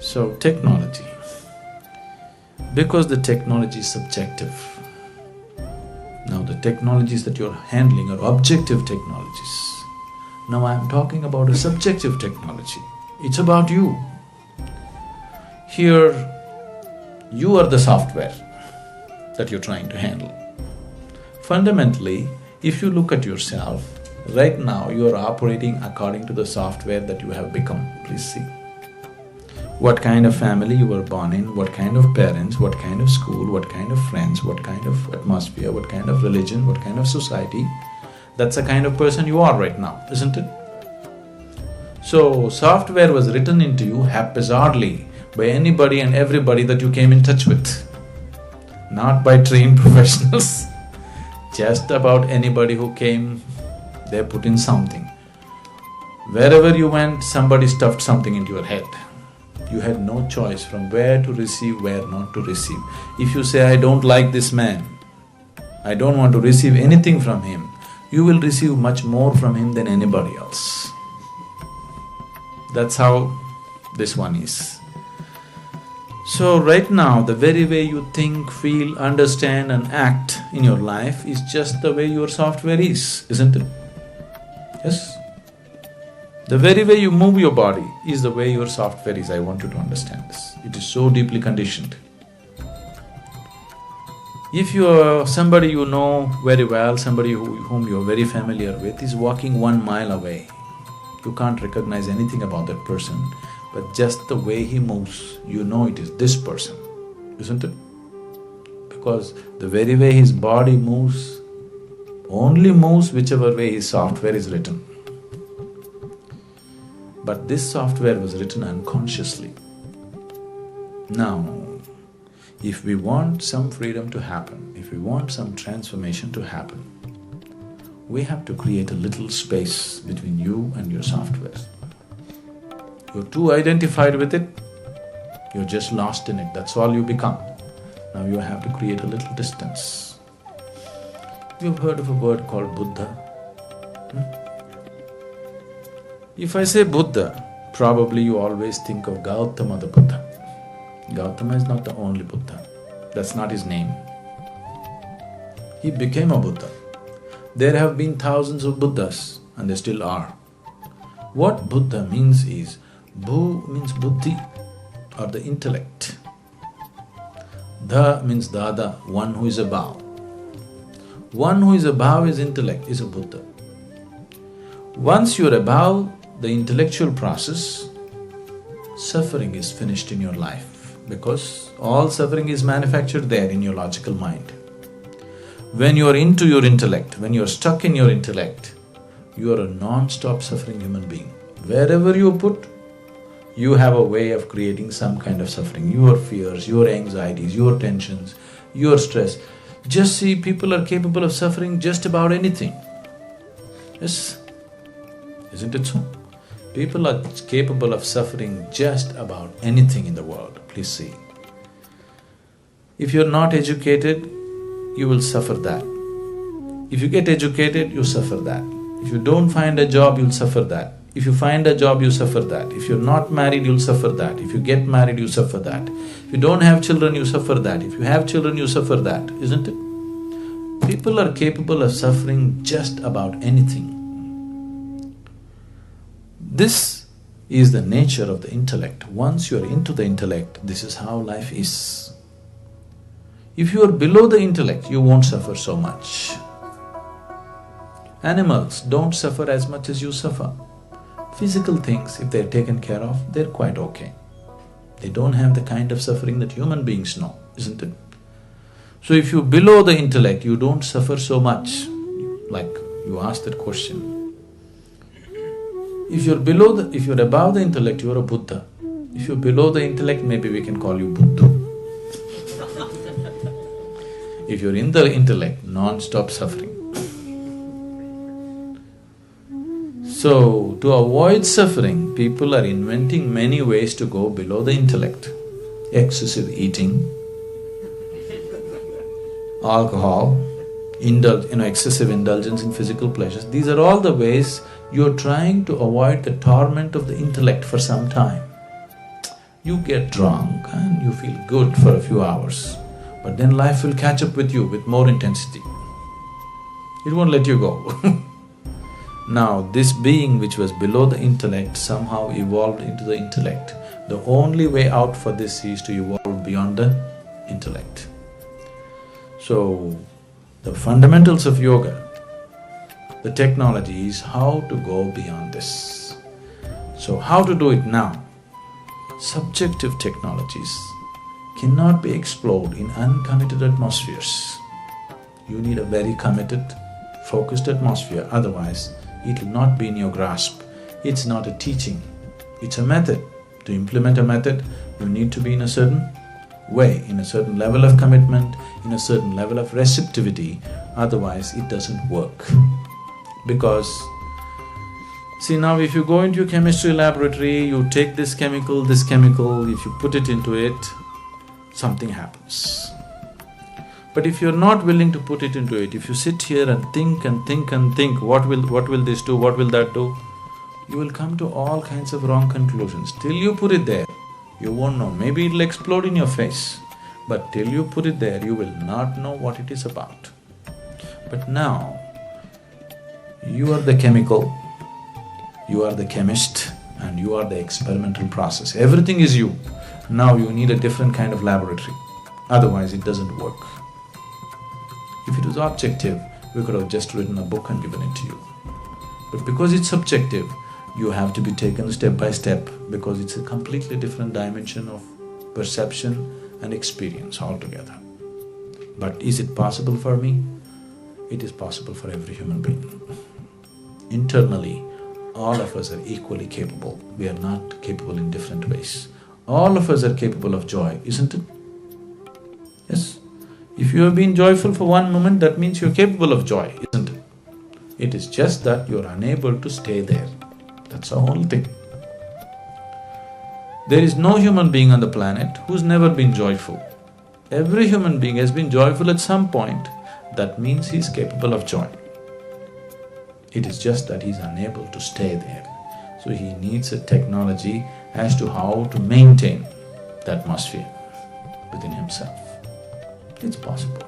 So, technology. Because the technology is subjective. Now, the technologies that you're handling are objective technologies. Now, I'm talking about a subjective technology. It's about you. Here, you are the software that you're trying to handle. Fundamentally, if you look at yourself, right now you are operating according to the software that you have become. Please see. What kind of family you were born in, what kind of parents, what kind of school, what kind of friends, what kind of atmosphere, what kind of religion, what kind of society, that's the kind of person you are right now, isn't it? So, software was written into you haphazardly by anybody and everybody that you came in touch with, not by trained professionals. Just about anybody who came, they put in something. Wherever you went, somebody stuffed something into your head. You had no choice from where to receive, where not to receive. If you say, I don't like this man, I don't want to receive anything from him, you will receive much more from him than anybody else. That's how this one is. So right now, the very way you think, feel, understand and act in your life is just the way your software is, isn't it? Yes? The very way you move your body is the way your software is. I want you to understand this. It is so deeply conditioned. If you are somebody you know very well, somebody whom you are very familiar with is walking 1 mile away, you can't recognize anything about that person, but just the way he moves, you know it is this person, isn't it? Because the very way his body moves, only moves whichever way his software is written. But this software was written unconsciously. Now, if we want some freedom to happen, if we want some transformation to happen, we have to create a little space between you and your software. You're too identified with it, you're just lost in it, that's all you become. Now you have to create a little distance. You've heard of a word called Buddha? If I say Buddha, probably you always think of Gautama the Buddha. Gautama is not the only Buddha, that's not his name. He became a Buddha. There have been thousands of Buddhas and there still are. What Buddha means is, Bu means buddhi or the intellect. Da means dada, one who is above. One who is above his intellect is a Buddha. Once you're above the intellectual process, suffering is finished in your life because all suffering is manufactured there in your logical mind. When you're into your intellect, when you're stuck in your intellect, you are a non-stop suffering human being. Wherever you put, you have a way of creating some kind of suffering, your fears, your anxieties, your tensions, your stress. Just see, people are capable of suffering just about anything. Yes, isn't it so? People are capable of suffering just about anything in the world, please see. If you're not educated, you will suffer that. If you get educated, you suffer that. If you don't find a job, you'll suffer that. If you find a job, you suffer that. If you're not married, you'll suffer that. If you get married, you suffer that. If you don't have children, you suffer that. If you have children, you suffer that, isn't it? People are capable of suffering just about anything. This is the nature of the intellect. Once you're into the intellect, this is how life is. If you are below the intellect, you won't suffer so much. Animals don't suffer as much as you suffer. Physical things, if they're taken care of, they're quite okay. They don't have the kind of suffering that human beings know, isn't it? So if you're below the intellect, you don't suffer so much. Like you asked that question. If you're above the intellect, you're a Buddha. If you're below the intellect, maybe we can call you Buddha. If you're in the intellect, non-stop suffering. So, to avoid suffering, people are inventing many ways to go below the intellect. Excessive eating, alcohol, excessive indulgence in physical pleasures. These are all the ways you're trying to avoid the torment of the intellect for some time. You get drunk and you feel good for a few hours, but then life will catch up with you with more intensity. It won't let you go. Now, this being which was below the intellect somehow evolved into the intellect. The only way out for this is to evolve beyond the intellect. So, the fundamentals of yoga, the technology is how to go beyond this. So, how to do it now? Subjective technologies cannot be explored in uncommitted atmospheres. You need a very committed, focused atmosphere, otherwise it will not be in your grasp. It's not a teaching, it's a method. To implement a method, you need to be in a certain way, in a certain level of commitment, in a certain level of receptivity, otherwise it doesn't work. Because, see now if you go into a chemistry laboratory, you take this chemical, if you put it into it, something happens. But if you're not willing to put it into it, if you sit here and think and think and think, what will this do, what will that do, you will come to all kinds of wrong conclusions. Till you put it there, you won't know. Maybe it'll explode in your face, but till you put it there, you will not know what it is about. But now, you are the chemical, you are the chemist, and you are the experimental process. Everything is you. Now you need a different kind of laboratory, otherwise it doesn't work. If it was objective, we could have just written a book and given it to you. But because it's subjective, you have to be taken step by step, because it's a completely different dimension of perception and experience altogether. But is it possible for me? It is possible for every human being. Internally, all of us are equally capable. We are not capable in different ways. All of us are capable of joy, isn't it? Yes. If you have been joyful for one moment, that means you're capable of joy, isn't it? It is just that you're unable to stay there. That's the whole thing. There is no human being on the planet who's never been joyful. Every human being has been joyful at some point. That means he's capable of joy. It is just that he's unable to stay there. So he needs a technology as to how to maintain the atmosphere within himself. It's possible.